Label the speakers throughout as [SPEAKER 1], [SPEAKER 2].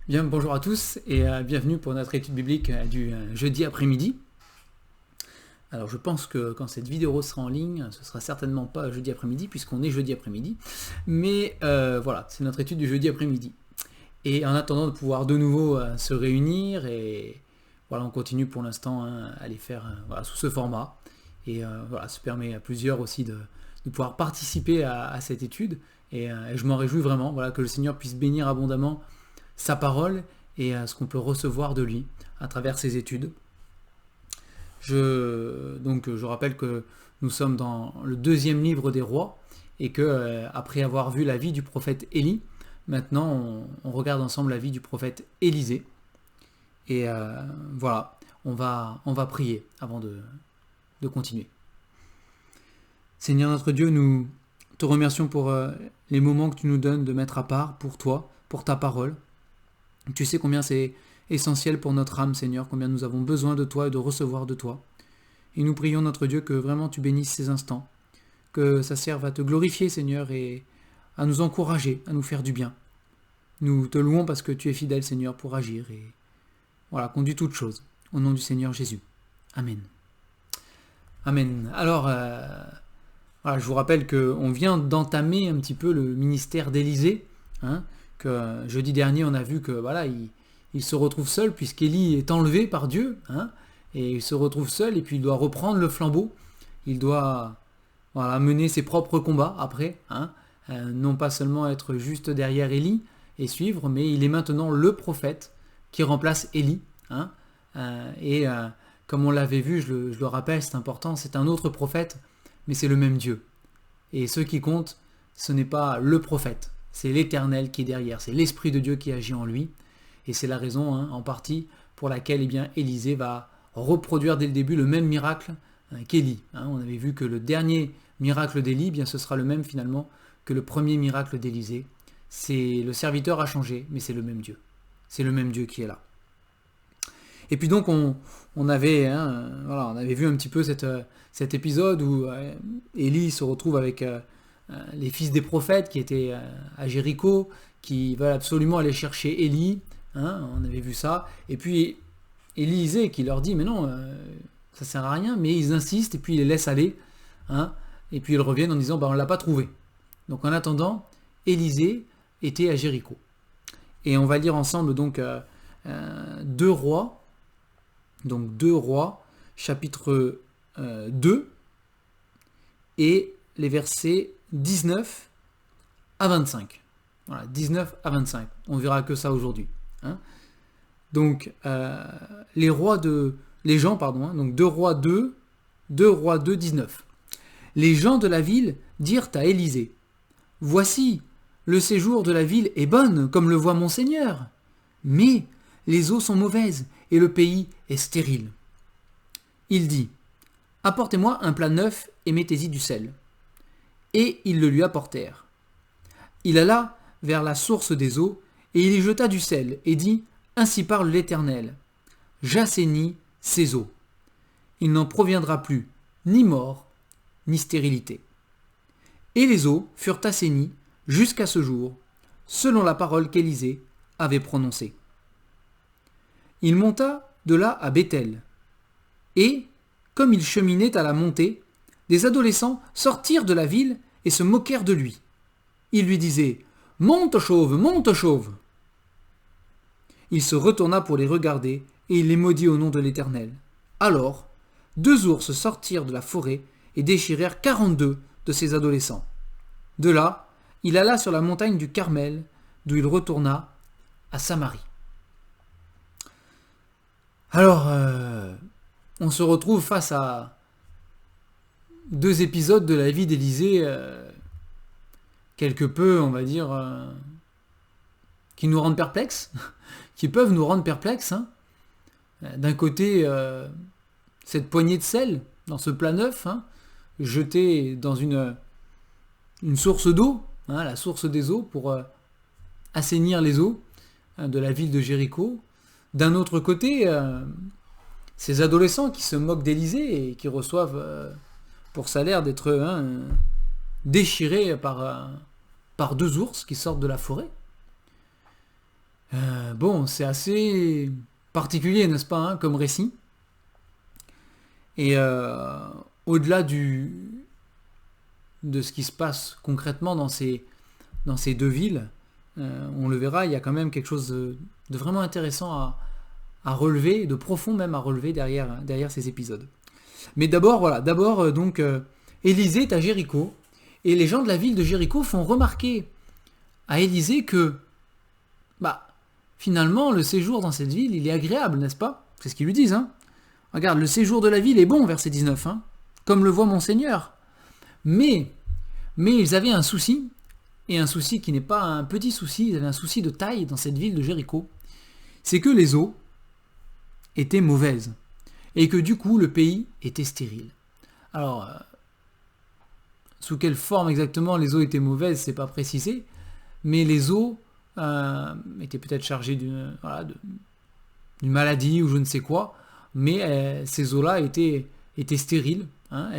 [SPEAKER 1] Bien, bonjour à tous et bienvenue pour notre étude biblique du jeudi après-midi. Alors je pense que quand cette vidéo sera en ligne, ce sera certainement pas jeudi après-midi puisqu'on est jeudi après-midi, mais voilà, c'est notre étude du jeudi après-midi. Et en attendant de pouvoir de nouveau se réunir, et voilà, on continue pour l'instant à les faire voilà, sous ce format. Et voilà, ça permet à plusieurs aussi de pouvoir participer à cette étude. Et je m'en réjouis vraiment, voilà, que le Seigneur puisse bénir abondamment sa parole et ce qu'on peut recevoir de lui à travers ses études. Je rappelle que nous sommes dans le deuxième livre des rois et que après avoir vu la vie du prophète Élie, maintenant on regarde ensemble la vie du prophète Élisée. Et voilà, on va prier avant de continuer. Seigneur notre Dieu, nous te remercions pour les moments que tu nous donnes de mettre à part pour toi, pour ta parole. Tu sais combien c'est essentiel pour notre âme, Seigneur, combien nous avons besoin de toi et de recevoir de toi. Et nous prions, notre Dieu, que vraiment tu bénisses ces instants, que ça serve à te glorifier, Seigneur, et à nous encourager, à nous faire du bien. Nous te louons parce que tu es fidèle, Seigneur, pour agir, et voilà, conduis toutes choses. Au nom du Seigneur Jésus. Amen. Amen. Alors, voilà, je vous rappelle qu'on vient d'entamer un petit peu le ministère d'Élisée, que jeudi dernier on a vu que voilà, il se retrouve seul puisqu'Élie est enlevé par Dieu, et il se retrouve seul et puis il doit reprendre le flambeau. Il doit voilà, mener ses propres combats après, non pas seulement être juste derrière Élie et suivre, mais il est maintenant le prophète qui remplace Élie. Comme on l'avait vu, je le rappelle, c'est important, c'est un autre prophète, mais c'est le même Dieu. Et ce qui compte, ce n'est pas le prophète, c'est l'Éternel qui est derrière, c'est l'Esprit de Dieu qui agit en lui. Et c'est la raison, en partie, pour laquelle Élisée va reproduire dès le début le même miracle qu'Élie. On avait vu que le dernier miracle d'Élie, ce sera le même finalement que le premier miracle d'Élisée. C'est le serviteur a changé, mais c'est le même Dieu. C'est le même Dieu qui est là. Et puis donc on avait vu un petit peu cet épisode où Élie se retrouve avec les fils des prophètes qui étaient à Jéricho, qui veulent absolument aller chercher Élie. On avait vu ça. Et puis Élisée qui leur dit mais non, ça sert à rien, mais ils insistent et puis ils les laissent aller. Et puis ils reviennent en disant on l'a pas trouvé. Donc en attendant, Élisée était à Jéricho. Et on va lire ensemble donc 2 Rois. Donc 2 Rois, chapitre 2, et les versets 19 à 25. Voilà, 19 à 25. On verra que ça aujourd'hui. Donc, les gens, donc 2 Rois 2, 19. Les gens de la ville dirent à Élisée, « Voici, le séjour de la ville est bonne, comme le voit mon Seigneur, mais les eaux sont mauvaises et le pays est stérile. » Il dit, « Apportez-moi un plat neuf et mettez-y du sel. » Et ils le lui apportèrent. Il alla vers la source des eaux, et il y jeta du sel, et dit, « Ainsi parle l'Éternel, j'assainis ces eaux. Il n'en proviendra plus ni mort, ni stérilité. » Et les eaux furent assainies jusqu'à ce jour, selon la parole qu'Élisée avait prononcée. Il monta de là à Béthel, et, comme il cheminait à la montée, des adolescents sortirent de la ville et se moquèrent de lui. Ils lui disaient « Monte chauve, monte chauve !» Il se retourna pour les regarder, et il les maudit au nom de l'Éternel. Alors, 2 ours sortirent de la forêt et déchirèrent 42 de ces adolescents. De là, il alla sur la montagne du Carmel, d'où il retourna à Samarie. Alors, on se retrouve face à 2 épisodes de la vie d'Élisée, quelque peu, on va dire, qui nous rendent perplexes, qui peuvent nous rendre perplexes. D'un côté, cette poignée de sel dans ce plat neuf, jetée dans une source d'eau, la source des eaux, pour assainir les eaux de la ville de Jéricho. D'un autre côté, ces adolescents qui se moquent d'Élisée et qui reçoivent pour salaire d'être déchirés par 2 ours qui sortent de la forêt. Bon, c'est assez particulier, n'est-ce pas, hein, comme récit. Et au-delà de ce qui se passe concrètement dans ces deux villes, on le verra, il y a quand même quelque chose de vraiment intéressant à relever, de profond même à relever derrière ces épisodes. Mais d'abord, voilà, donc Élisée est à Jéricho, et les gens de la ville de Jéricho font remarquer à Élisée que, finalement, le séjour dans cette ville, il est agréable, n'est-ce pas? C'est ce qu'ils lui disent, hein. Regarde, le séjour de la ville est bon, verset 19, hein, comme le voit mon Seigneur. Mais ils avaient un souci, et un souci qui n'est pas un petit souci, ils avaient un souci de taille dans cette ville de Jéricho. C'est que les eaux étaient mauvaises, et que du coup, le pays était stérile. Alors, sous quelle forme exactement les eaux étaient mauvaises, c'est pas précisé, mais les eaux étaient peut-être chargées d'une maladie ou je ne sais quoi, mais ces eaux-là étaient stériles, hein,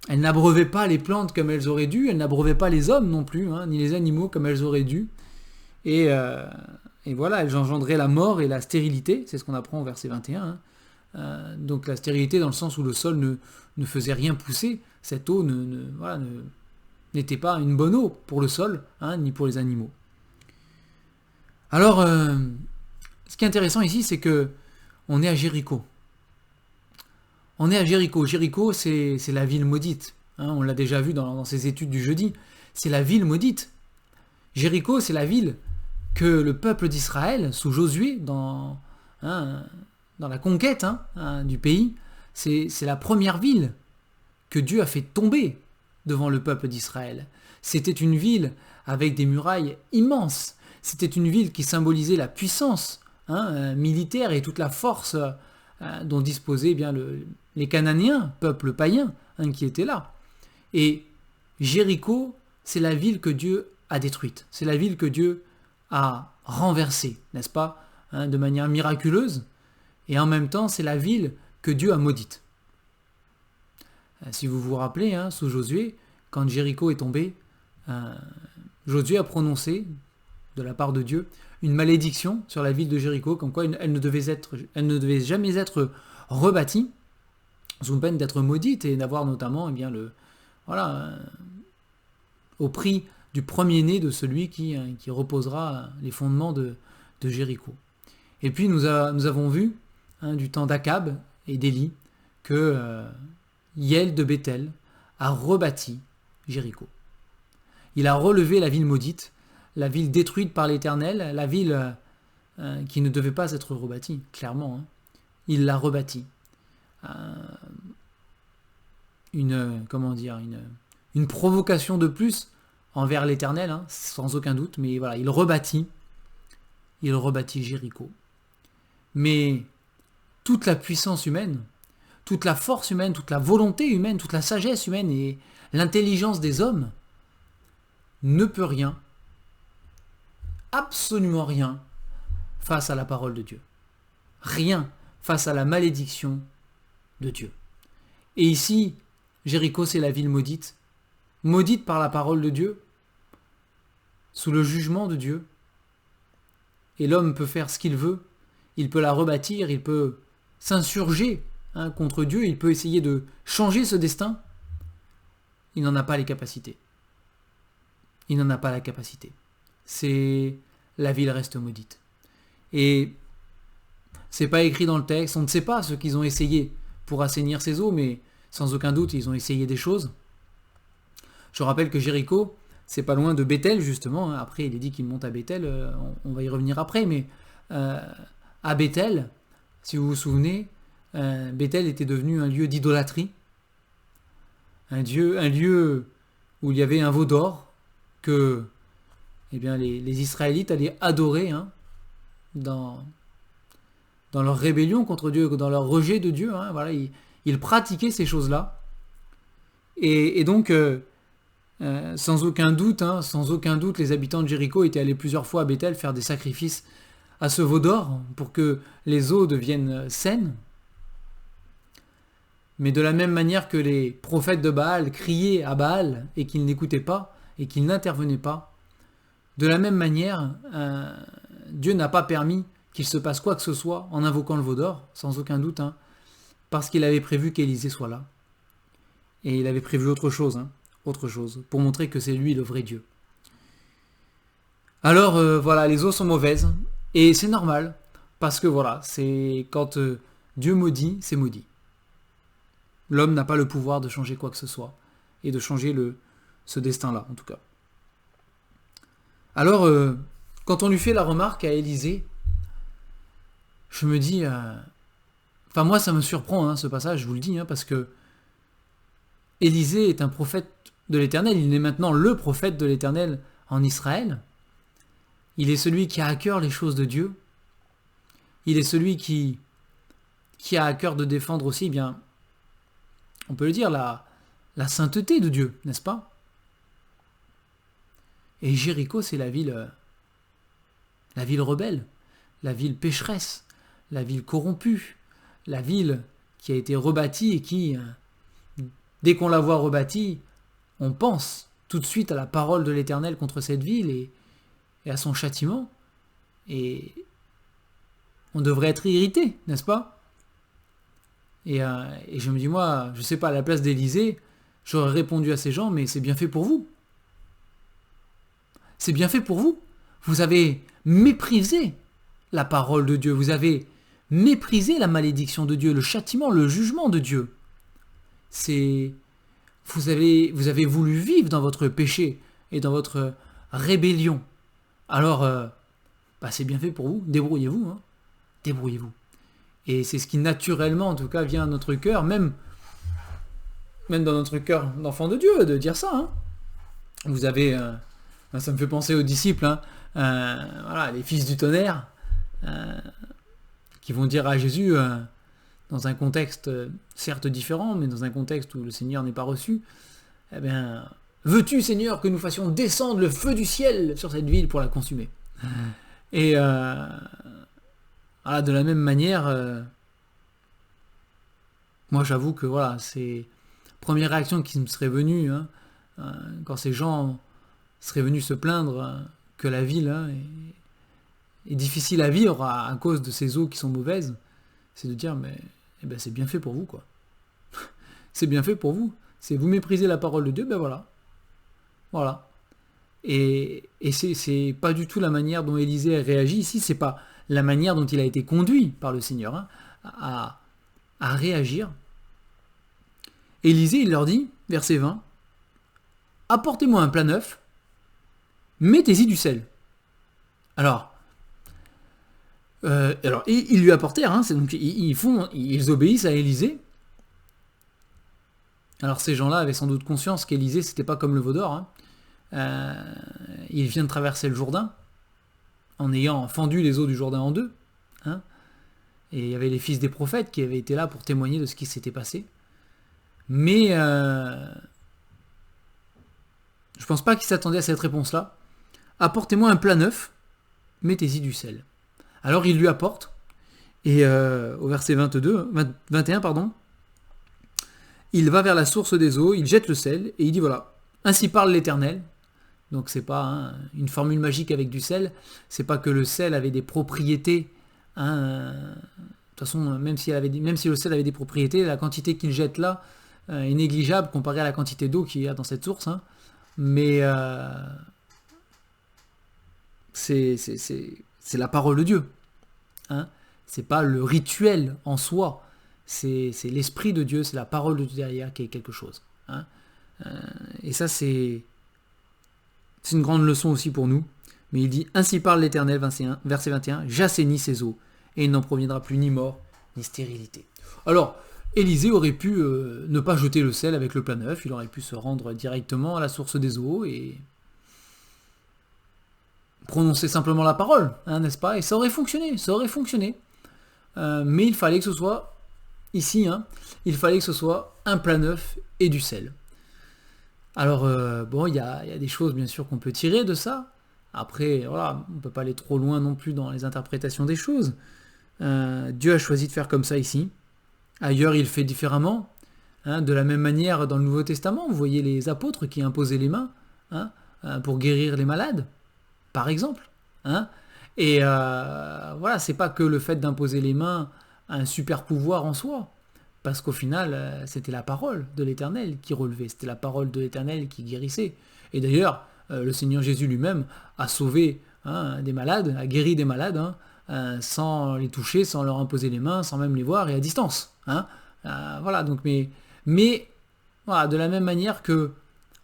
[SPEAKER 1] elles n'abreuvaient pas les plantes comme elles auraient dû, elles n'abreuvaient pas les hommes non plus, hein, ni les animaux comme elles auraient dû, et voilà, elles engendraient la mort et la stérilité, c'est ce qu'on apprend au verset 21, hein. Donc la stérilité dans le sens où le sol ne faisait rien pousser, cette eau n'était pas une bonne eau pour le sol, hein, ni pour les animaux. Alors, ce qui est intéressant ici, c'est que on est à Jéricho. On est à Jéricho. Jéricho, c'est la ville maudite. Hein, on l'a déjà vu dans ces études du jeudi. C'est la ville maudite. Jéricho, c'est la ville que le peuple d'Israël, sous Josué, dans la conquête du pays, c'est la première ville que Dieu a fait tomber devant le peuple d'Israël. C'était une ville avec des murailles immenses. C'était une ville qui symbolisait la puissance militaire et toute la force dont disposaient les Cananéens, peuple païen, qui étaient là. Et Jéricho, c'est la ville que Dieu a détruite. C'est la ville que Dieu a renversée, n'est-ce pas, de manière miraculeuse. Et en même temps, c'est la ville que Dieu a maudite. Si vous vous rappelez, sous Josué, quand Jéricho est tombé, Josué a prononcé, de la part de Dieu, une malédiction sur la ville de Jéricho, comme quoi elle ne devait jamais être rebâtie, sous peine d'être maudite et d'avoir notamment au prix du premier-né de celui qui reposera les fondements de Jéricho. Et puis nous avons vu, du temps d'Akab et d'Élie, que Hiel de Béthel a rebâti Jéricho. Il a relevé la ville maudite, la ville détruite par l'Éternel, la ville qui ne devait pas être rebâtie, clairement. Il l'a rebâtie. Une provocation de plus envers l'Éternel, sans aucun doute, mais voilà, il rebâtit Jéricho. Mais toute la puissance humaine, toute la force humaine, toute la volonté humaine, toute la sagesse humaine et l'intelligence des hommes ne peut rien, absolument rien, face à la parole de Dieu. Rien face à la malédiction de Dieu. Et ici, Jéricho, c'est la ville maudite, maudite par la parole de Dieu, sous le jugement de Dieu. Et l'homme peut faire ce qu'il veut, il peut la rebâtir, il peut s'insurger contre Dieu, il peut essayer de changer ce destin. Il n'en a pas les capacités. Il n'en a pas la capacité. La ville reste maudite. Et c'est pas écrit dans le texte, on ne sait pas ce qu'ils ont essayé pour assainir ces eaux, mais sans aucun doute, ils ont essayé des choses. Je rappelle que Jéricho, c'est pas loin de Béthel, justement. Après, il est dit qu'il monte à Béthel, on va y revenir après, mais à Béthel, si vous vous souvenez, Béthel était devenu un lieu d'idolâtrie, un lieu où il y avait un veau d'or que les Israélites allaient adorer dans leur rébellion contre Dieu, dans leur rejet de Dieu. Voilà, ils pratiquaient ces choses-là. Et donc, sans aucun doute, les habitants de Jéricho étaient allés plusieurs fois à Béthel faire des sacrifices à ce veau d'or pour que les eaux deviennent saines. Mais de la même manière que les prophètes de Baal criaient à Baal et qu'ils n'écoutaient pas et qu'ils n'intervenaient pas, de la même manière, Dieu n'a pas permis qu'il se passe quoi que ce soit en invoquant le veau d'or, sans aucun doute, hein, parce qu'il avait prévu qu'Élisée soit là. Et il avait prévu autre chose, pour montrer que c'est lui le vrai Dieu. Alors voilà, les eaux sont mauvaises, et c'est normal, parce que voilà, c'est quand Dieu maudit, c'est maudit. L'homme n'a pas le pouvoir de changer quoi que ce soit, et de changer ce destin-là, en tout cas. Alors, quand on lui fait la remarque à Élisée, je me dis... Enfin, moi, ça me surprend, ce passage, je vous le dis, parce que Élisée est un prophète de l'Éternel. Il est maintenant le prophète de l'Éternel en Israël. Il est celui qui a à cœur les choses de Dieu. Il est celui qui a à cœur de défendre aussi, bien, on peut le dire, la sainteté de Dieu, n'est-ce pas? Et Jéricho, c'est la ville rebelle, la ville pécheresse, la ville corrompue, la ville qui a été rebâtie et qui, dès qu'on la voit rebâtie, on pense tout de suite à la parole de l'Éternel contre cette ville et à son châtiment. Et on devrait être irrité, n'est-ce pas? Et je me dis, moi, je sais pas, à la place d'Élisée, j'aurais répondu à ces gens, mais c'est bien fait pour vous. C'est bien fait pour vous. Vous avez méprisé la parole de Dieu. Vous avez méprisé la malédiction de Dieu, le châtiment, le jugement de Dieu. Vous avez voulu vivre dans votre péché et dans votre rébellion. Alors, c'est bien fait pour vous. Débrouillez-vous. Débrouillez-vous. Et c'est ce qui naturellement, en tout cas, vient à notre cœur, même dans notre cœur d'enfant de Dieu, de dire ça. Vous avez... ça me fait penser aux disciples, voilà, les fils du tonnerre, qui vont dire à Jésus, dans un contexte certes différent, mais dans un contexte où le Seigneur n'est pas reçu, eh bien, veux-tu, Seigneur, que nous fassions descendre le feu du ciel sur cette ville pour la consumer? Et voilà, de la même manière, moi j'avoue que voilà, c'est la première réaction qui me serait venue, quand ces gens seraient venus se plaindre que la ville est difficile à vivre à cause de ces eaux qui sont mauvaises, c'est de dire, mais c'est bien fait pour vous, quoi. C'est bien fait pour vous. C'est vous méprisez la parole de Dieu, ben voilà. Voilà. Et c'est pas du tout la manière dont Élisée a réagi ici, c'est pas la manière dont il a été conduit par le Seigneur à réagir. Élisée, il leur dit, verset 20, « Apportez-moi un plat neuf, mettez-y du sel. » Alors, ils lui apportèrent, donc ils obéissent à Élisée. Alors ces gens-là avaient sans doute conscience qu'Élisée, c'était pas comme le veau d'or. Il vient de traverser le Jourdain, en ayant fendu les eaux du Jourdain en deux. Et il y avait les fils des prophètes qui avaient été là pour témoigner de ce qui s'était passé. Mais je pense pas qu'ils s'attendaient à cette réponse-là. Apportez-moi un plat neuf, mettez-y du sel. Alors il lui apporte, et au verset 21, il va vers la source des eaux, il jette le sel, et il dit voilà, ainsi parle l'Éternel. Donc c'est pas une formule magique avec du sel, c'est pas que le sel avait des propriétés. De toute façon, même si le sel avait des propriétés, la quantité qu'il jette là est négligeable comparée à la quantité d'eau qu'il y a dans cette source. Mais c'est la parole de Dieu. C'est pas le rituel en soi, c'est l'esprit de Dieu, c'est la parole de Dieu derrière qui est quelque chose. Et ça c'est une grande leçon aussi pour nous. Mais il dit, ainsi parle l'Éternel, verset 21, j'assainis ces eaux, et il n'en proviendra plus ni mort, ni stérilité. Alors, Élisée aurait pu ne pas jeter le sel avec le plat neuf, il aurait pu se rendre directement à la source des eaux et prononcer simplement la parole, n'est-ce pas? Et ça aurait fonctionné. Mais il fallait que ce soit, ici, il fallait que ce soit un plat neuf et du sel. Alors, il y a des choses, bien sûr, qu'on peut tirer de ça. Après, voilà, on ne peut pas aller trop loin non plus dans les interprétations des choses. Dieu a choisi de faire comme ça ici. Ailleurs, il fait différemment. De la même manière, dans le Nouveau Testament, vous voyez les apôtres qui imposaient les mains pour guérir les malades, par exemple. Et voilà, c'est pas que le fait d'imposer les mains a un super pouvoir en soi, parce qu'au final, c'était la parole de l'Éternel qui relevait, c'était la parole de l'Éternel qui guérissait. Et d'ailleurs, le Seigneur Jésus lui-même a sauvé des malades, a guéri des malades, sans les toucher, sans leur imposer les mains, sans même les voir et à distance. Voilà, donc mais voilà, de la même manière que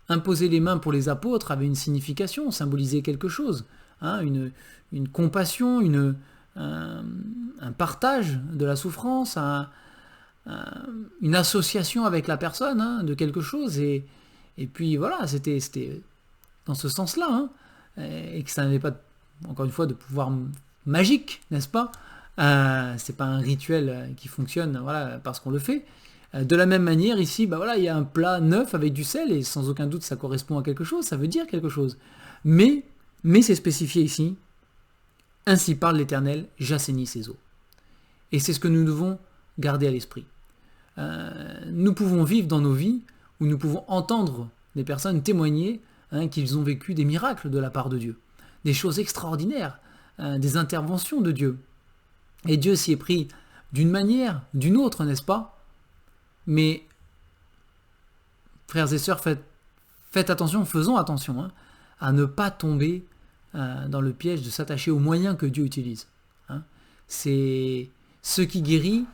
[SPEAKER 1] imposer les mains pour les apôtres avait une signification, symbolisait quelque chose, une compassion, un partage de la souffrance, une association avec la personne de quelque chose. Et puis voilà, c'était dans ce sens-là, et que ça n'avait pas, encore une fois, de pouvoir magique, n'est-ce pas? C'est pas un rituel qui fonctionne voilà, parce qu'on le fait. De la même manière, ici, bah voilà, il y a un plat neuf avec du sel, et sans aucun doute ça correspond à quelque chose, ça veut dire quelque chose. Mais c'est spécifié ici, ainsi parle l'Éternel, j'assainis ses eaux. Et c'est ce que nous devons garder à l'esprit. Nous pouvons vivre dans nos vies où nous pouvons entendre des personnes témoigner qu'ils ont vécu des miracles de la part de Dieu, des choses extraordinaires, des interventions de Dieu. Et Dieu s'y est pris d'une manière, d'une autre, n'est-ce pas? Mais, frères et sœurs, faites attention, faisons attention à ne pas tomber dans le piège de s'attacher aux moyens que Dieu utilise. C'est ce qui guérit,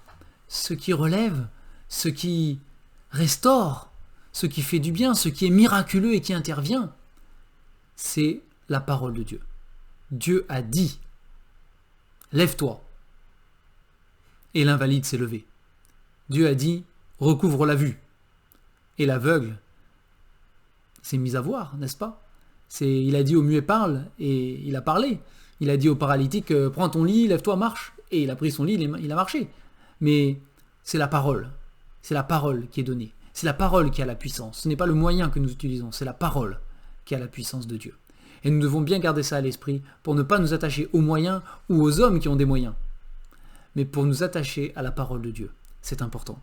[SPEAKER 1] ce qui relève, ce qui restaure, ce qui fait du bien, ce qui est miraculeux et qui intervient. C'est la parole de Dieu. Dieu a dit, lève-toi. Et l'invalide s'est levé. Dieu a dit, recouvre la vue. Et l'aveugle s'est mis à voir, n'est-ce pas? Il a dit au muet parle, et il a parlé. Il a dit au paralytique, prends ton lit, lève-toi, marche. Et il a pris son lit, il a marché. Mais c'est la parole. C'est la parole qui est donnée. C'est la parole qui a la puissance. Ce n'est pas le moyen que nous utilisons, c'est la parole qui a la puissance de Dieu. Et nous devons bien garder ça à l'esprit pour ne pas nous attacher aux moyens ou aux hommes qui ont des moyens, mais pour nous attacher à la parole de Dieu. C'est important.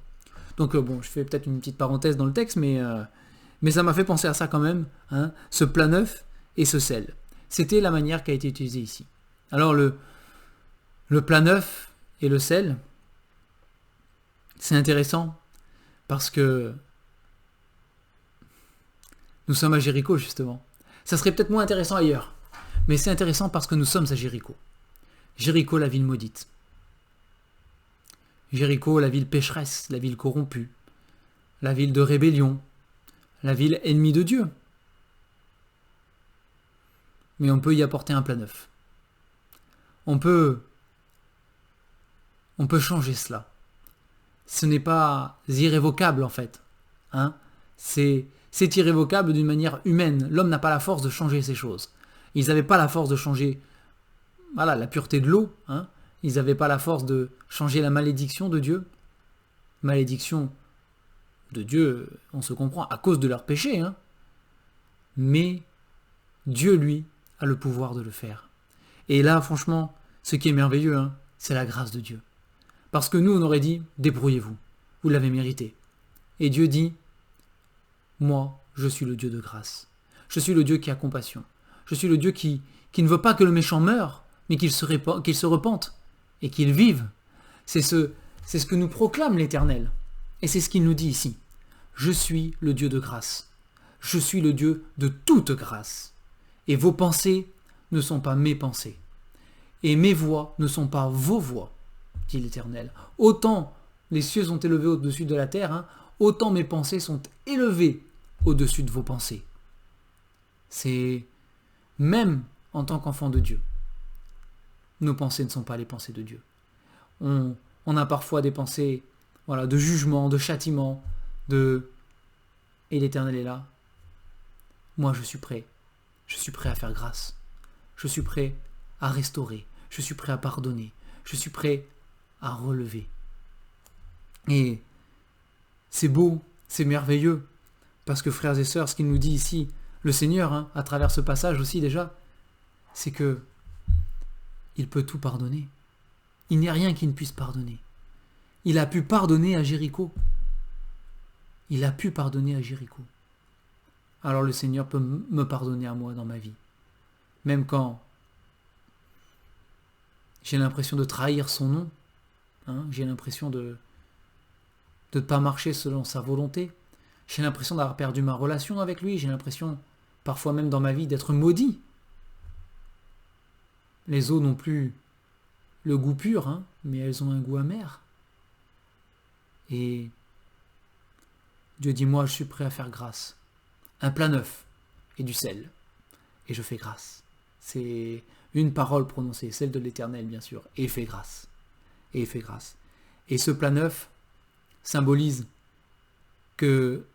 [SPEAKER 1] Donc je fais peut-être une petite parenthèse dans le texte, mais ça m'a fait penser à ça quand même, ce plat neuf et ce sel. C'était la manière qui a été utilisée ici. Alors le plat neuf et le sel, c'est intéressant parce que nous sommes à Jéricho justement. Ça serait peut-être moins intéressant ailleurs, mais c'est intéressant parce que nous sommes à Jéricho. Jéricho, la ville maudite. Jéricho, la ville pécheresse, la ville corrompue, la ville de rébellion, la ville ennemie de Dieu. Mais on peut y apporter un plat neuf. On peut changer cela. Ce n'est pas irrévocable en fait. C'est irrévocable d'une manière humaine. L'homme n'a pas la force de changer ces choses. Ils n'avaient pas la force de changer la pureté de l'eau. Ils n'avaient pas la force de changer la malédiction de Dieu. Malédiction de Dieu, on se comprend, à cause de leur péché. Mais Dieu, lui, a le pouvoir de le faire. Et là, franchement, ce qui est merveilleux, c'est la grâce de Dieu. Parce que nous, on aurait dit, débrouillez-vous, vous l'avez mérité. Et Dieu dit, moi, je suis le Dieu de grâce. Je suis le Dieu qui a compassion. Je suis le Dieu qui ne veut pas que le méchant meure, mais qu'il se repente et qu'il vive. C'est ce que nous proclame l'Éternel. Et c'est ce qu'il nous dit ici. Je suis le Dieu de grâce. Je suis le Dieu de toute grâce. Et vos pensées ne sont pas mes pensées. Et mes voix ne sont pas vos voix, dit l'Éternel. Autant les cieux sont élevés au-dessus de la terre, autant mes pensées sont élevées au-dessus de vos pensées. C'est même en tant qu'enfant de Dieu. Nos pensées ne sont pas les pensées de Dieu. On a parfois des pensées de jugement, de châtiment, et l'Éternel est là. Moi, je suis prêt. Je suis prêt à faire grâce. Je suis prêt à restaurer. Je suis prêt à pardonner. Je suis prêt à relever. Et c'est beau, c'est merveilleux, parce que frères et sœurs, ce qu'il nous dit ici, le Seigneur, à travers ce passage aussi déjà, c'est que il peut tout pardonner. Il n'y a rien qui ne puisse pardonner. Il a pu pardonner à Jéricho. Il a pu pardonner à Jéricho. Alors le Seigneur peut me pardonner à moi dans ma vie. Même quand J'ai l'impression de trahir son nom. Hein, j'ai l'impression de ne pas marcher selon sa volonté. J'ai l'impression d'avoir perdu ma relation avec lui. J'ai l'impression, parfois même dans ma vie, d'être maudit. Les eaux n'ont plus le goût pur, hein, mais elles ont un goût amer. Et Dieu dit, moi je suis prêt à faire grâce. Un plat neuf et du sel. Et je fais grâce. C'est une parole prononcée, celle de l'Éternel bien sûr. Et il fait grâce. Et il fait grâce. Et ce plat neuf symbolise que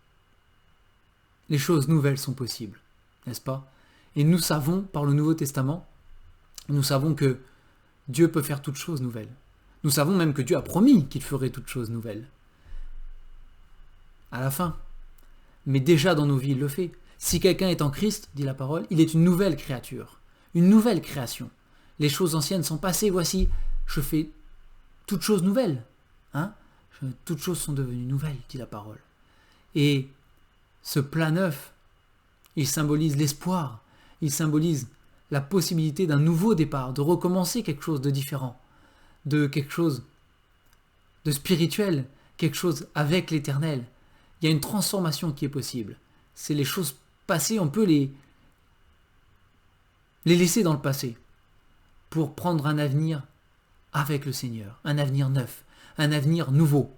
[SPEAKER 1] les choses nouvelles sont possibles, n'est-ce pas? Et nous savons, par le Nouveau Testament, nous savons que Dieu peut faire toutes choses nouvelles. Nous savons même que Dieu a promis qu'il ferait toutes choses nouvelles. À la fin. Mais déjà dans nos vies, il le fait. Si quelqu'un est en Christ, dit la parole, il est une nouvelle créature, une nouvelle création. Les choses anciennes sont passées, voici, je fais toutes choses nouvelles. Hein? Toutes choses sont devenues nouvelles, dit la parole. Et ce plat neuf, il symbolise l'espoir, il symbolise la possibilité d'un nouveau départ, de recommencer quelque chose de différent, de quelque chose de spirituel, quelque chose avec l'Éternel. Il y a une transformation qui est possible. C'est les choses passées, on peut les laisser dans le passé pour prendre un avenir avec le Seigneur, un avenir neuf, un avenir nouveau.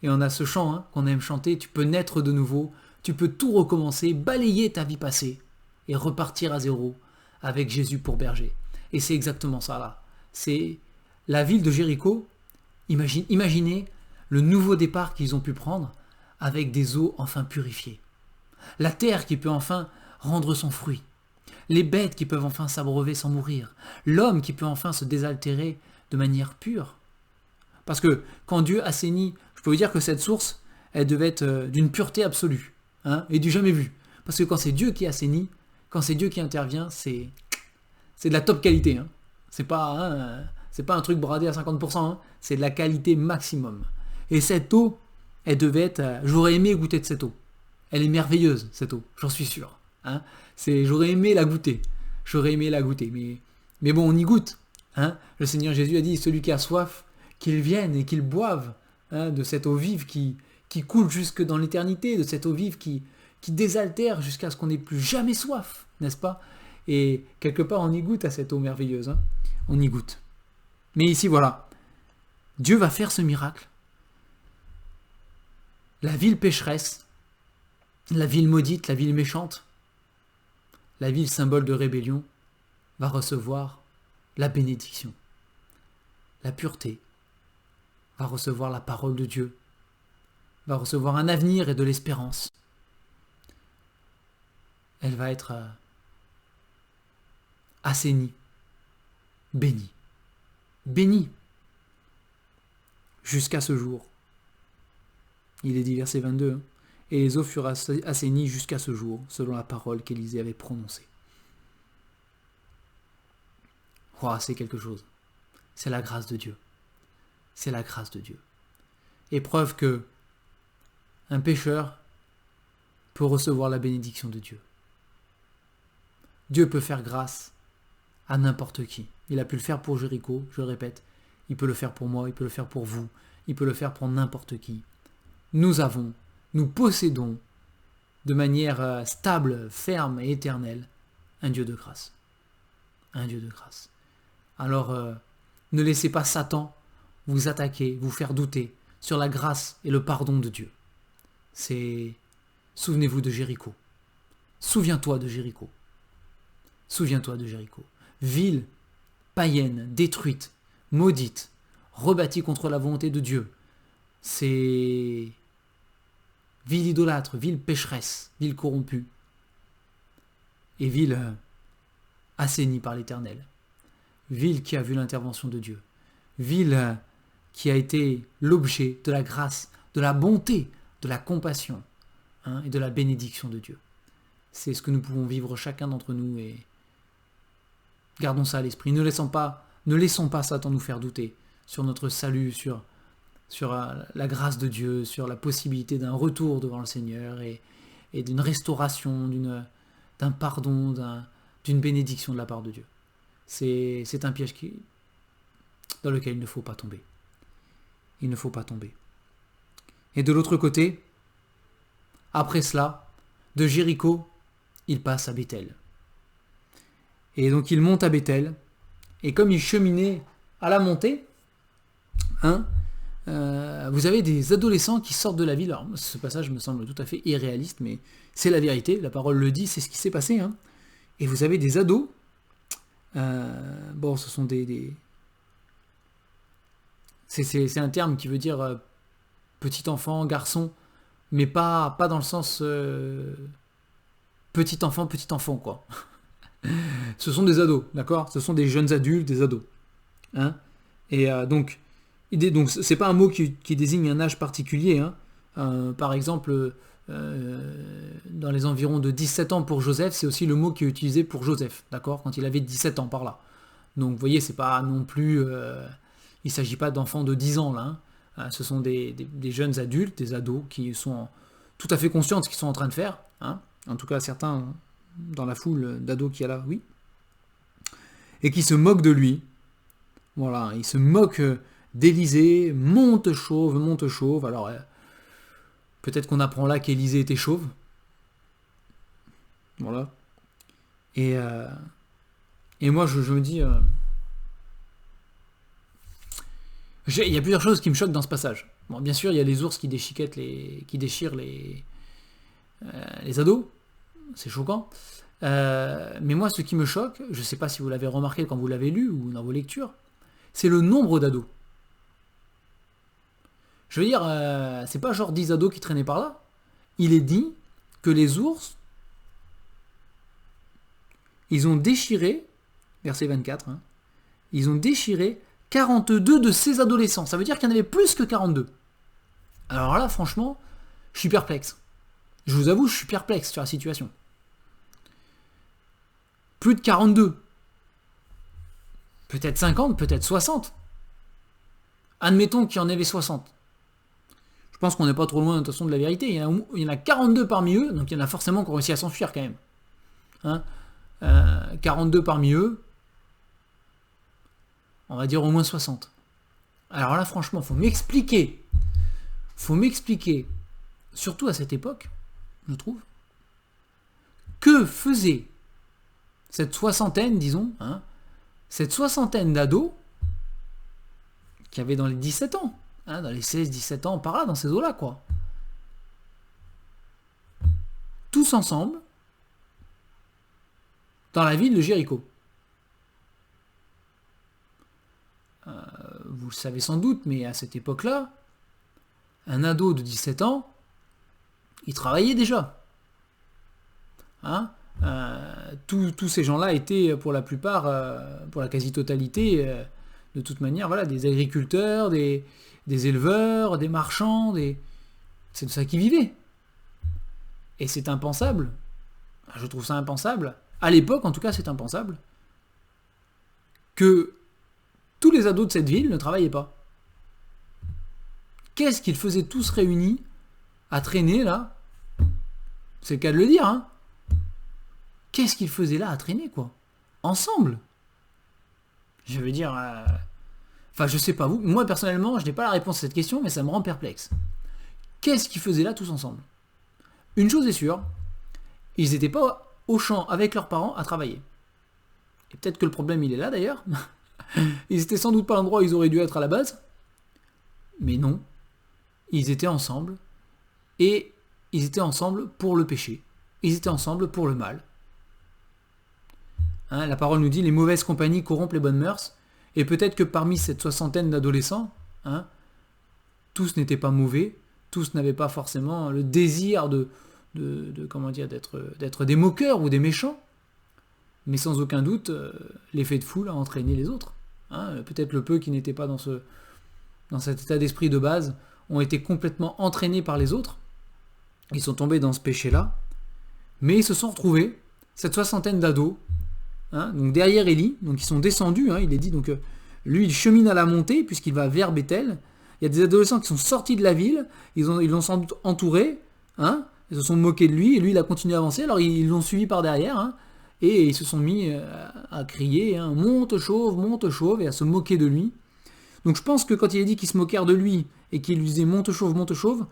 [SPEAKER 1] Et on a ce chant hein, qu'on aime chanter, tu peux naître de nouveau, tu peux tout recommencer, balayer ta vie passée et repartir à zéro avec Jésus pour berger. Et c'est exactement ça là. C'est la ville de Jéricho, imaginez le nouveau départ qu'ils ont pu prendre avec des eaux enfin purifiées. La terre qui peut enfin rendre son fruit. Les bêtes qui peuvent enfin s'abreuver sans mourir. L'homme qui peut enfin se désaltérer de manière pure. Parce que quand Dieu assainit, je peux vous dire que cette source, elle devait être d'une pureté absolue. Hein, et du jamais vu. Parce que quand c'est Dieu qui assainit, quand c'est Dieu qui intervient, c'est de la top qualité. Hein. C'est pas un truc bradé à 50%. Hein. C'est de la qualité maximum. Et cette eau, elle devait être... j'aurais aimé goûter de cette eau. Elle est merveilleuse, cette eau, j'en suis sûr. Hein. J'aurais aimé la goûter. Mais bon, on y goûte. Hein. Le Seigneur Jésus a dit, celui qui a soif, qu'il vienne et qu'il boive hein, de cette eau vive qui coule jusque dans l'éternité, de cette eau vive qui désaltère jusqu'à ce qu'on n'ait plus jamais soif, n'est-ce pas? Et quelque part, on y goûte à cette eau merveilleuse. Hein. On y goûte. Mais ici, voilà. Dieu va faire ce miracle. La ville pécheresse, la ville maudite, la ville méchante, la ville symbole de rébellion, va recevoir la bénédiction. La pureté va recevoir la parole de Dieu, va recevoir un avenir et de l'espérance. Elle va être assainie, bénie, jusqu'à ce jour. Il est dit verset 22, hein, et les eaux furent assainies jusqu'à ce jour, selon la parole qu'Élisée avait prononcée. Wow, c'est quelque chose. C'est la grâce de Dieu. C'est la grâce de Dieu. Et preuve que un pécheur peut recevoir la bénédiction de Dieu. Dieu peut faire grâce à n'importe qui. Il a pu le faire pour Jéricho, je le répète. Il peut le faire pour moi, il peut le faire pour vous. Il peut le faire pour n'importe qui. Nous possédons de manière stable, ferme et éternelle un Dieu de grâce. Un Dieu de grâce. Alors, ne laissez pas Satan vous attaquer, vous faire douter sur la grâce et le pardon de Dieu. Souvenez-vous de Jéricho. Souviens-toi de Jéricho. Souviens-toi de Jéricho. Ville païenne, détruite, maudite, rebâtie contre la volonté de Dieu. C'est ville idolâtre, ville pécheresse, ville corrompue. Et ville assainie par l'Éternel. Ville qui a vu l'intervention de Dieu. Ville qui a été l'objet de la grâce, de la bonté, de la compassion hein, et de la bénédiction de Dieu. C'est ce que nous pouvons vivre chacun d'entre nous et gardons ça à l'esprit. Ne laissons pas Satan nous faire douter sur notre salut, sur la grâce de Dieu, sur la possibilité d'un retour devant le Seigneur et d'une restauration, d'un pardon, d'une bénédiction de la part de Dieu. C'est un piège dans lequel il ne faut pas tomber. Il ne faut pas tomber. Et de l'autre côté, après cela, de Jéricho, il passe à Béthel. Et donc il monte à Béthel, et comme il cheminait à la montée, vous avez des adolescents qui sortent de la ville. Alors ce passage me semble tout à fait irréaliste, mais c'est la vérité, la parole le dit, c'est ce qui s'est passé. Et vous avez des ados, ce sont des... C'est un terme qui veut dire petit enfant, garçon, mais pas dans le sens petit enfant, quoi. Ce sont des ados, d'accord? Ce sont des jeunes adultes, des ados. Donc, c'est pas un mot qui désigne un âge particulier. Par exemple, dans les environs de 17 ans pour Joseph, c'est aussi le mot qui est utilisé pour Joseph, d'accord? Quand il avait 17 ans par là. Donc, vous voyez, c'est pas non plus... il ne s'agit pas d'enfants de 10 ans, là. Ce sont des jeunes adultes, des ados, qui sont tout à fait conscients de ce qu'ils sont en train de faire. En tout cas, certains, dans la foule d'ados qu'il y a là, oui. Et qui se moquent de lui. Voilà, ils se moquent d'Élisée, monte chauve. Alors, peut-être qu'on apprend là qu'Élisée était chauve. Voilà. Et moi, je me dis... il y a plusieurs choses qui me choquent dans ce passage. Bon, bien sûr, il y a les ours qui déchirent les ados. C'est choquant. Mais moi, ce qui me choque, je ne sais pas si vous l'avez remarqué quand vous l'avez lu ou dans vos lectures, c'est le nombre d'ados. Je veux dire, c'est pas genre 10 ados qui traînaient par là. Il est dit que les ours, ils ont déchiré, verset 24, ils ont déchiré 42 de ces adolescents. Ça veut dire qu'il y en avait plus que 42. Alors là, franchement, je suis perplexe. Je vous avoue, je suis perplexe sur la situation. Plus de 42. Peut-être 50, peut-être 60. Admettons qu'il y en avait 60. Je pense qu'on n'est pas trop loin de toute façon de la vérité. Il y en a 42 parmi eux, donc il y en a forcément qui ont réussi à s'enfuir quand même. 42 parmi eux, on va dire au moins 60. Alors là, franchement, faut m'expliquer, surtout à cette époque, je trouve, que faisait cette soixantaine, disons, cette soixantaine d'ados qui avaient dans les 17 ans, dans les 16-17 ans, par là, dans ces eaux-là, quoi. Tous ensemble, dans la ville de Jéricho. Vous le savez sans doute, mais à cette époque-là, un ado de 17 ans, il travaillait déjà. Tous ces gens-là étaient, pour la plupart, pour la quasi-totalité, de toute manière, voilà, des agriculteurs, des éleveurs, des marchands, c'est de ça qu'ils vivaient. Et c'est impensable, je trouve ça impensable, à l'époque en tout cas c'est impensable, que tous les ados de cette ville ne travaillaient pas. Qu'est-ce qu'ils faisaient tous réunis à traîner là? C'est le cas de le dire, Qu'est-ce qu'ils faisaient là à traîner, quoi? Ensemble? Je veux dire... je sais pas vous. Moi, personnellement, je n'ai pas la réponse à cette question, mais ça me rend perplexe. Qu'est-ce qu'ils faisaient là tous ensemble? Une chose est sûre, ils n'étaient pas au champ avec leurs parents à travailler. Et peut-être que le problème, il est là, d'ailleurs. Ils étaient sans doute pas à l'endroit où ils auraient dû être à la base. Mais non. Ils étaient ensemble. Et ils étaient ensemble pour le péché. Ils étaient ensemble pour le mal. La parole nous dit, les mauvaises compagnies corrompent les bonnes mœurs. Et peut-être que parmi cette soixantaine d'adolescents, tous n'étaient pas mauvais. Tous n'avaient pas forcément le désir d'être des moqueurs ou des méchants. Mais sans aucun doute, l'effet de foule a entraîné les autres. Peut-être le peu qui n'étaient pas dans cet état d'esprit de base ont été complètement entraînés par les autres. Ils sont tombés dans ce péché-là. Mais ils se sont retrouvés, cette soixantaine d'ados, donc derrière Élie, donc ils sont descendus, il est dit, donc lui il chemine à la montée puisqu'il va vers Béthel. Il y a des adolescents qui sont sortis de la ville, ils l'ont sans doute entouré, ils se sont moqués de lui, et lui il a continué à avancer, alors ils l'ont suivi par derrière, et ils se sont mis à crier, monte chauve, et à se moquer de lui. Donc je pense que quand il a dit qu'ils se moquèrent de lui et qu'il lui disait monte chauve,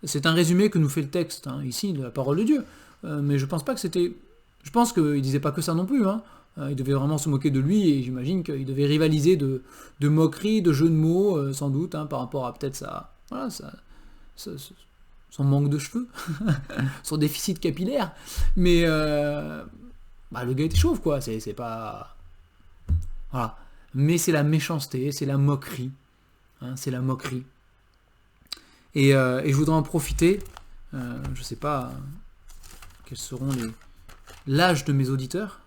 [SPEAKER 1] c'est un résumé que nous fait le texte, hein, ici, de la parole de Dieu. Mais je pense pas que c'était... Je pense qu'il disait pas que ça non plus, hein. Il devait vraiment se moquer de lui, et j'imagine qu'il devait rivaliser de moqueries, de jeux de mots, sans doute, hein, par rapport à peut-être voilà, son manque de cheveux, son déficit capillaire. Mais le gars était chauve, quoi. C'est pas... Voilà. Mais c'est la méchanceté, c'est la moquerie. Hein, c'est la moquerie. Et je voudrais en profiter, je sais pas quels seront l'âge de mes auditeurs,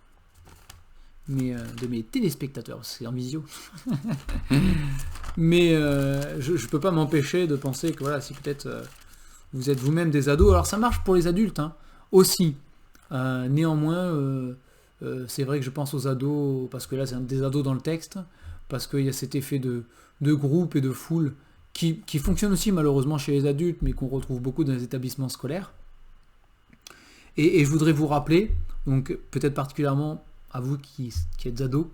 [SPEAKER 1] mais de mes téléspectateurs, c'est en visio. Mais je peux pas m'empêcher de penser que voilà, si peut-être vous êtes vous-même des ados, alors ça marche pour les adultes, hein, aussi. Néanmoins, c'est vrai que je pense aux ados, parce que là c'est des ados dans le texte, parce qu'il y a cet effet de groupe et de foule qui fonctionne aussi malheureusement chez les adultes, mais qu'on retrouve beaucoup dans les établissements scolaires. Et je voudrais vous rappeler, donc peut-être particulièrement à vous qui êtes ados,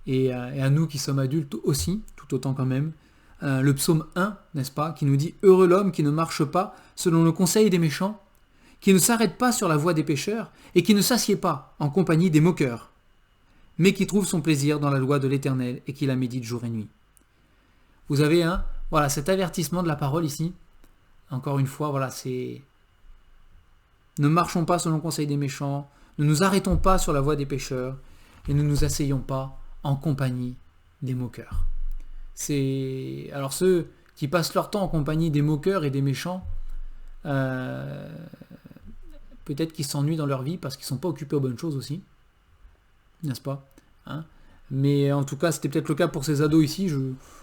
[SPEAKER 1] et à nous qui sommes adultes aussi, tout autant quand même, le psaume 1, n'est-ce pas, qui nous dit « Heureux l'homme qui ne marche pas selon le conseil des méchants, qui ne s'arrête pas sur la voie des pécheurs, et qui ne s'assied pas en compagnie des moqueurs, mais qui trouve son plaisir dans la loi de l'Éternel, et qui la médite jour et nuit. » Vous avez voilà, cet avertissement de la parole ici. Encore une fois, voilà, c'est... Ne marchons pas selon le conseil des méchants, ne nous arrêtons pas sur la voie des pécheurs, et ne nous asseyons pas en compagnie des moqueurs. Alors ceux qui passent leur temps en compagnie des moqueurs et des méchants, peut-être qu'ils s'ennuient dans leur vie parce qu'ils ne sont pas occupés aux bonnes choses aussi, n'est-ce pas, hein? Mais en tout cas, c'était peut-être le cas pour ces ados ici.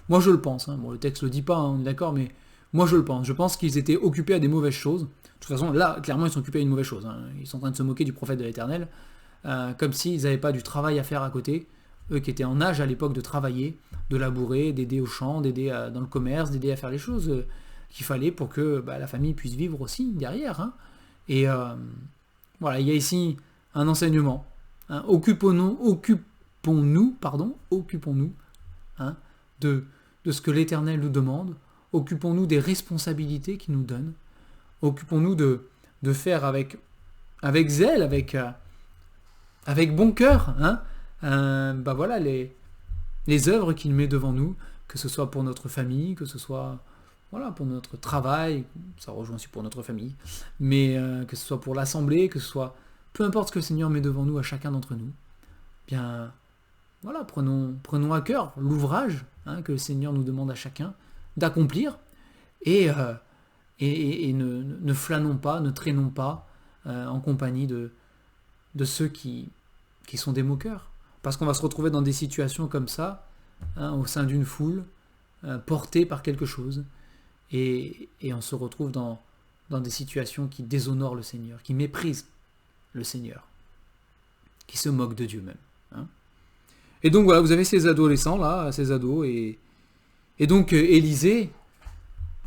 [SPEAKER 1] Moi, je le pense. Hein. Bon, le texte ne le dit pas, hein, on est d'accord, mais moi, je le pense. Je pense qu'ils étaient occupés à des mauvaises choses. De toute façon, là, clairement, ils sont occupés à une mauvaise chose. Hein. Ils sont en train de se moquer du prophète de l'Éternel, comme s'ils n'avaient pas du travail à faire à côté. Eux qui étaient en âge à l'époque de travailler, de labourer, d'aider au champ, d'aider dans le commerce, d'aider à faire les choses qu'il fallait pour que la famille puisse vivre aussi derrière. Hein. Et voilà, il y a ici un enseignement. Hein. Occupons-nous hein, de ce que l'Éternel nous demande, occupons-nous des responsabilités qu'il nous donne, occupons-nous de faire avec zèle, avec bon cœur, hein, voilà, les œuvres qu'il met devant nous, que ce soit pour notre famille, que ce soit voilà, pour notre travail, ça rejoint aussi pour notre famille, mais que ce soit pour l'assemblée, que ce soit, peu importe ce que le Seigneur met devant nous à chacun d'entre nous, bien... Voilà, prenons à cœur l'ouvrage hein, que le Seigneur nous demande à chacun d'accomplir et ne flânons pas, ne traînons pas en compagnie de ceux qui sont des moqueurs. Parce qu'on va se retrouver dans des situations comme ça, hein, au sein d'une foule, portée par quelque chose, et on se retrouve dans des situations qui déshonorent le Seigneur, qui méprisent le Seigneur, qui se moquent de Dieu même. Hein. Et donc voilà, vous avez ces adolescents là, ces ados, et donc Élisée,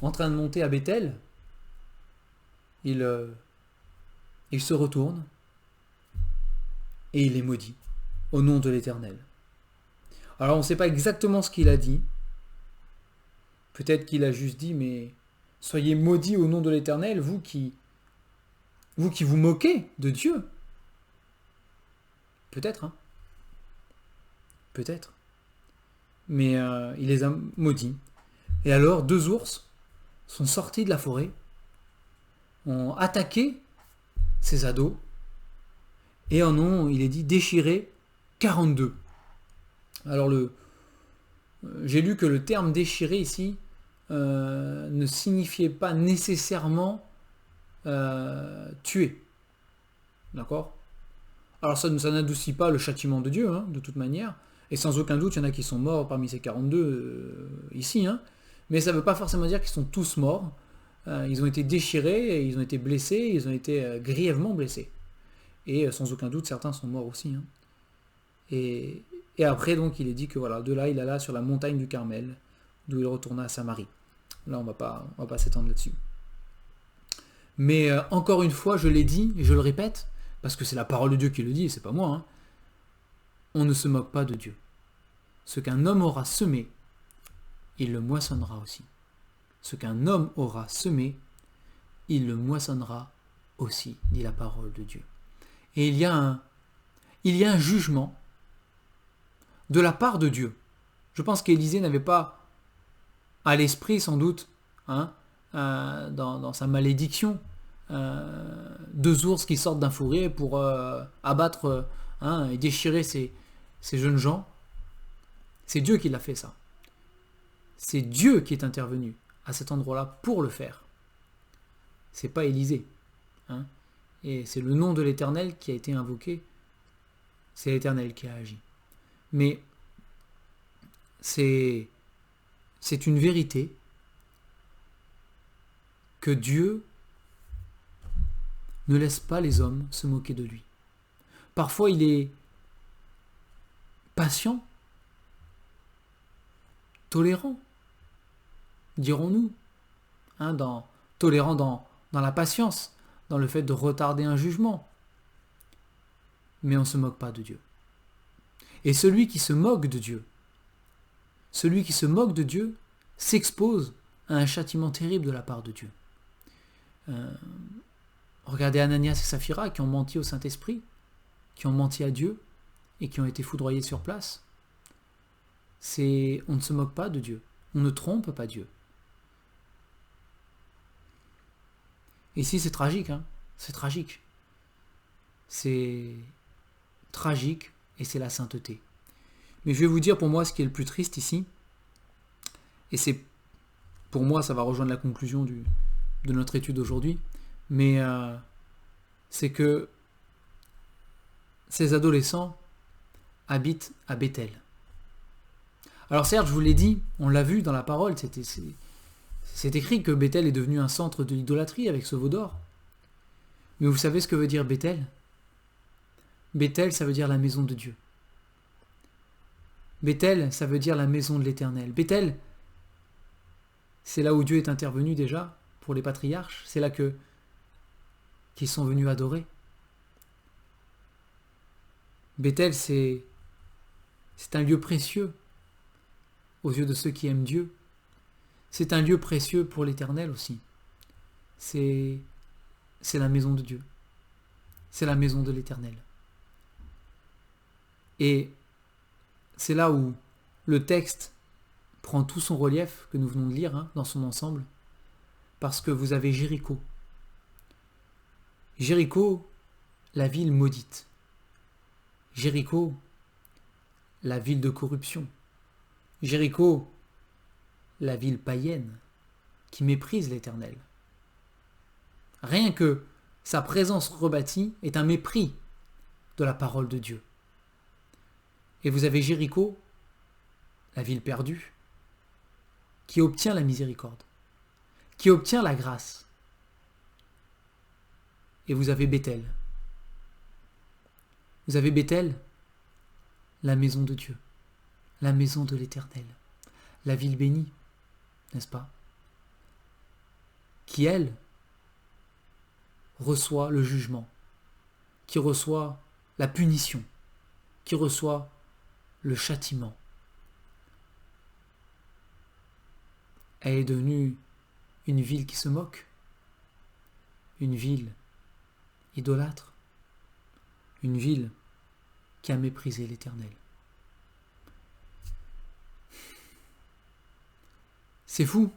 [SPEAKER 1] en train de monter à Bethel, il se retourne, et il les maudit, au nom de l'Éternel. Alors on ne sait pas exactement ce qu'il a dit, peut-être qu'il a juste dit, mais soyez maudits au nom de l'Éternel, vous qui vous moquez de Dieu. Peut-être, hein. Peut-être. Mais il les a maudits. Et alors, 2 ours sont sortis de la forêt, ont attaqué ces ados, et en ont, il est dit, déchiré 42. Alors, j'ai lu que le terme déchiré ici ne signifiait pas nécessairement tuer. D'accord ? Alors ça n'adoucit pas le châtiment de Dieu, hein, de toute manière. Et sans aucun doute, il y en a qui sont morts parmi ces 42 ici. Hein. Mais ça ne veut pas forcément dire qu'ils sont tous morts. Ils ont été déchirés, ils ont été blessés, ils ont été grièvement blessés. Et sans aucun doute, certains sont morts aussi. Hein. Et après, donc, il est dit que voilà, de là, il alla sur la montagne du Carmel, d'où il retourna à Samarie. Là, on va pas s'étendre là-dessus. Mais encore une fois, je l'ai dit, et je le répète, parce que c'est la parole de Dieu qui le dit, et c'est pas moi, hein, on ne se moque pas de Dieu. Ce qu'un homme aura semé, il le moissonnera aussi. Ce qu'un homme aura semé, il le moissonnera aussi, dit la parole de Dieu. Et il y a un jugement de la part de Dieu. Je pense qu'Élisée n'avait pas à l'esprit, sans doute, dans sa malédiction, 2 ours qui sortent d'un fourré pour abattre et déchirer ces jeunes gens. C'est Dieu qui l'a fait, ça. C'est Dieu qui est intervenu à cet endroit-là pour le faire. C'est pas Élisée. Et c'est le nom de l'Éternel qui a été invoqué. C'est l'Éternel qui a agi. Mais c'est une vérité que Dieu ne laisse pas les hommes se moquer de lui. Parfois, il est patient, tolérant, dirons-nous, tolérant dans la patience, dans le fait de retarder un jugement. Mais on ne se moque pas de Dieu. Et celui qui se moque de Dieu, s'expose à un châtiment terrible de la part de Dieu. Regardez Ananias et Saphira qui ont menti au Saint-Esprit, qui ont menti à Dieu et qui ont été foudroyés sur place. On ne se moque pas de Dieu, on ne trompe pas Dieu. Ici c'est tragique, c'est tragique. C'est tragique et c'est la sainteté. Mais je vais vous dire pour moi ce qui est le plus triste ici, et c'est pour moi ça va rejoindre la conclusion de notre étude aujourd'hui, mais c'est que ces adolescents habitent à Béthel. Alors certes, je vous l'ai dit, on l'a vu dans la parole, c'est écrit que Béthel est devenu un centre de l'idolâtrie avec ce veau d'or. Mais vous savez ce que veut dire Béthel ? Béthel, ça veut dire la maison de Dieu. Béthel, ça veut dire la maison de l'Éternel. Béthel, c'est là où Dieu est intervenu déjà pour les patriarches. C'est là qu'ils sont venus adorer. Béthel, c'est un lieu précieux aux yeux de ceux qui aiment Dieu. C'est un lieu précieux pour l'Éternel aussi. C'est la maison de Dieu. C'est la maison de l'Éternel. Et c'est là où le texte prend tout son relief que nous venons de lire dans son ensemble, parce que vous avez Jéricho. Jéricho, la ville maudite. Jéricho, la ville de corruption. Jéricho, la ville païenne qui méprise l'Éternel. Rien que sa présence rebâtie est un mépris de la parole de Dieu. Et vous avez Jéricho, la ville perdue, qui obtient la miséricorde, qui obtient la grâce. Et vous avez Béthel. Vous avez Béthel, la maison de Dieu, la maison de l'Éternel, la ville bénie, n'est-ce pas ? Qui, elle, reçoit le jugement, qui reçoit la punition, qui reçoit le châtiment. Elle est devenue une ville qui se moque, une ville idolâtre, une ville qui a méprisé l'Éternel. C'est fou.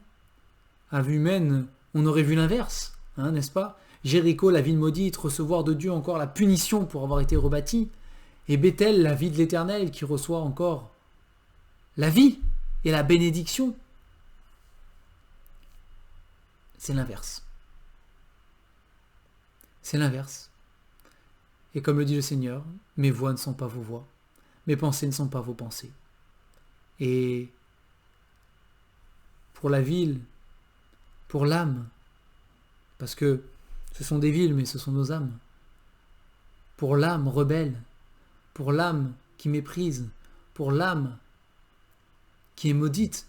[SPEAKER 1] À vue humaine, on aurait vu l'inverse, n'est-ce pas ? Jéricho, la ville maudite, recevoir de Dieu encore la punition pour avoir été rebâtie, et Béthel, la vie de l'Éternel, qui reçoit encore la vie et la bénédiction. C'est l'inverse. C'est l'inverse. Et comme le dit le Seigneur, mes voix ne sont pas vos voix, mes pensées ne sont pas vos pensées. Et pour la ville, pour l'âme, parce que ce sont des villes, mais ce sont nos âmes, pour l'âme rebelle, pour l'âme qui méprise, pour l'âme qui est maudite,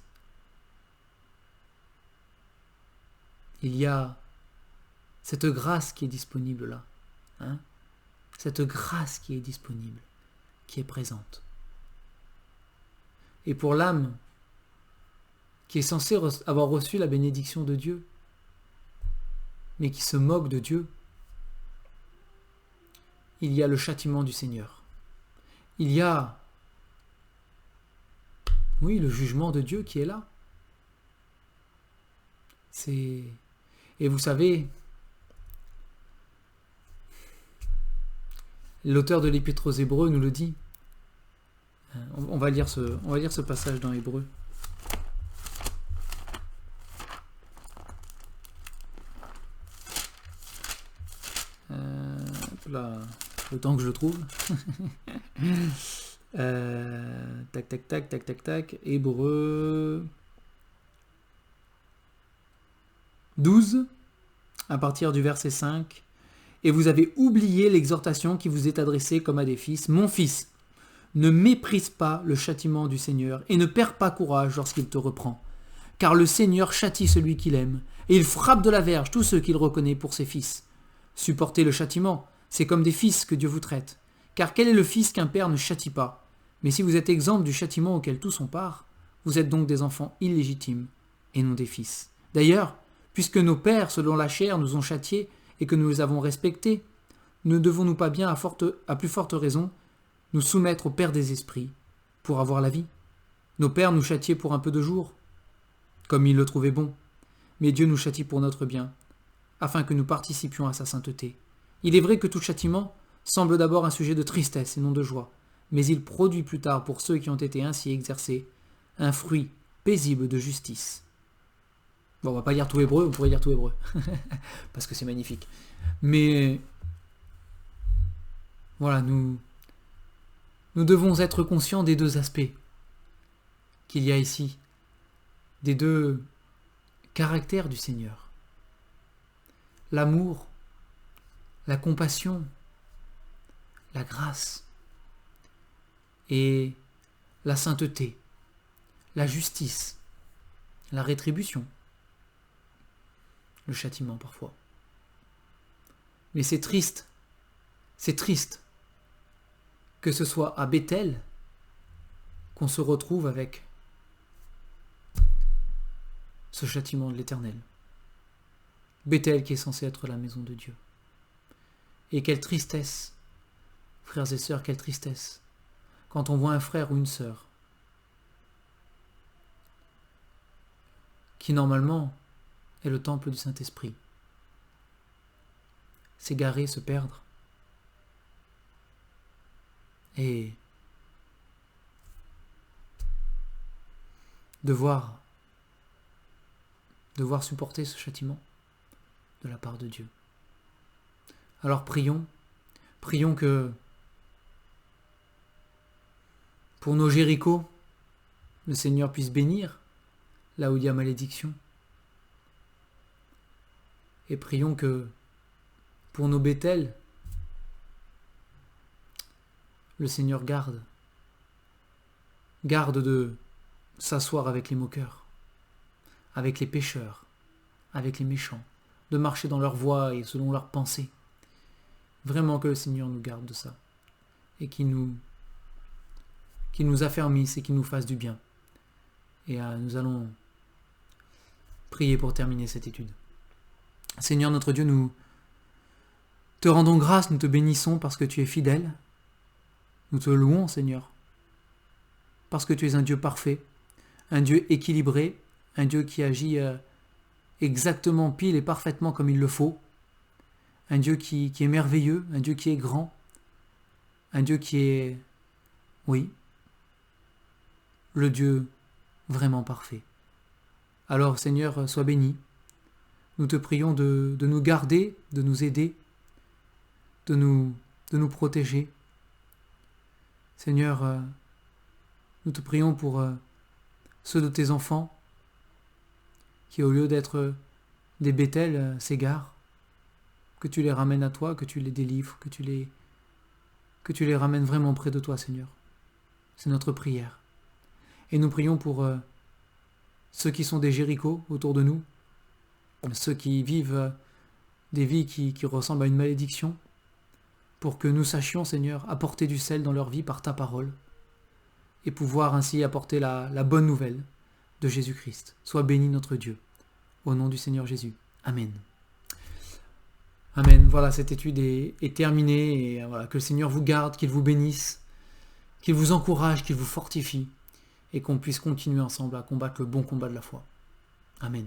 [SPEAKER 1] il y a cette grâce qui est disponible là, cette grâce qui est disponible, qui est présente. Et pour l'âme qui est censé avoir reçu la bénédiction de Dieu, mais qui se moque de Dieu, il y a le châtiment du Seigneur. Il y a, oui, le jugement de Dieu qui est là. Et vous savez, l'auteur de l'Épître aux Hébreux nous le dit. On va lire ce passage dans Hébreux. Là, le temps que je le trouve. Tac. Hébreux 12, à partir du verset 5. Et vous avez oublié l'exhortation qui vous est adressée comme à des fils. Mon fils, ne méprise pas le châtiment du Seigneur et ne perds pas courage lorsqu'il te reprend. Car le Seigneur châtie celui qu'il aime, et il frappe de la verge tous ceux qu'il reconnaît pour ses fils. Supportez le châtiment, c'est comme des fils que Dieu vous traite. Car quel est le fils qu'un père ne châtie pas? Mais si vous êtes exempt du châtiment auquel tous ont part, vous êtes donc des enfants illégitimes, et non des fils. D'ailleurs, puisque nos pères, selon la chair, nous ont châtiés, et que nous les avons respectés, ne devons-nous pas bien, à plus forte raison, nous soumettre au Père des esprits, pour avoir la vie? Nos pères nous châtiaient pour un peu de jours, comme ils le trouvaient bon, mais Dieu nous châtie pour notre bien, afin que nous participions à sa sainteté. Il est vrai que tout châtiment semble d'abord un sujet de tristesse et non de joie, mais il produit plus tard pour ceux qui ont été ainsi exercés un fruit paisible de justice. Bon, on va pas lire tout Hébreu, on pourrait lire tout Hébreu, parce que c'est magnifique. Mais voilà, nous devons être conscients des deux aspects qu'il y a ici, des deux caractères du Seigneur. L'amour, la compassion, la grâce et la sainteté, la justice, la rétribution, le châtiment parfois. Mais c'est triste que ce soit à Bethel qu'on se retrouve avec ce châtiment de l'Éternel. Bethel qui est censé être la maison de Dieu. Et quelle tristesse, frères et sœurs, quelle tristesse, quand on voit un frère ou une sœur qui normalement est le temple du Saint-Esprit s'égarer, se perdre, et devoir supporter ce châtiment de la part de Dieu. Alors prions que pour nos Jéricho, le Seigneur puisse bénir là où il y a malédiction. Et prions que pour nos Bethel, le Seigneur garde de s'asseoir avec les moqueurs, avec les pécheurs, avec les méchants, de marcher dans leur voie et selon leurs pensées. Vraiment que le Seigneur nous garde de ça et qu'il nous affermisse et qu'il nous fasse du bien. Et nous allons prier pour terminer cette étude. Seigneur notre Dieu, nous te rendons grâce, nous te bénissons parce que tu es fidèle. Nous te louons, Seigneur, parce que tu es un Dieu parfait, un Dieu équilibré, un Dieu qui agit exactement pile et parfaitement comme il le faut, un Dieu qui est merveilleux, un Dieu qui est grand, un Dieu qui est, oui, le Dieu vraiment parfait. Alors, Seigneur, sois béni. Nous te prions de nous garder, de nous aider, de nous protéger. Seigneur, nous te prions pour ceux de tes enfants qui, au lieu d'être des Bethel, s'égarent, que tu les ramènes à toi, que tu les délivres, que tu les ramènes vraiment près de toi, Seigneur. C'est notre prière. Et nous prions pour ceux qui sont des Jéricho autour de nous, ceux qui vivent des vies qui ressemblent à une malédiction, pour que nous sachions, Seigneur, apporter du sel dans leur vie par ta parole, et pouvoir ainsi apporter la bonne nouvelle, de Jésus-Christ. Sois béni notre Dieu. Au nom du Seigneur Jésus. Amen. Amen. Voilà, cette étude est terminée. Et voilà, que le Seigneur vous garde, qu'il vous bénisse, qu'il vous encourage, qu'il vous fortifie, et qu'on puisse continuer ensemble à combattre le bon combat de la foi. Amen.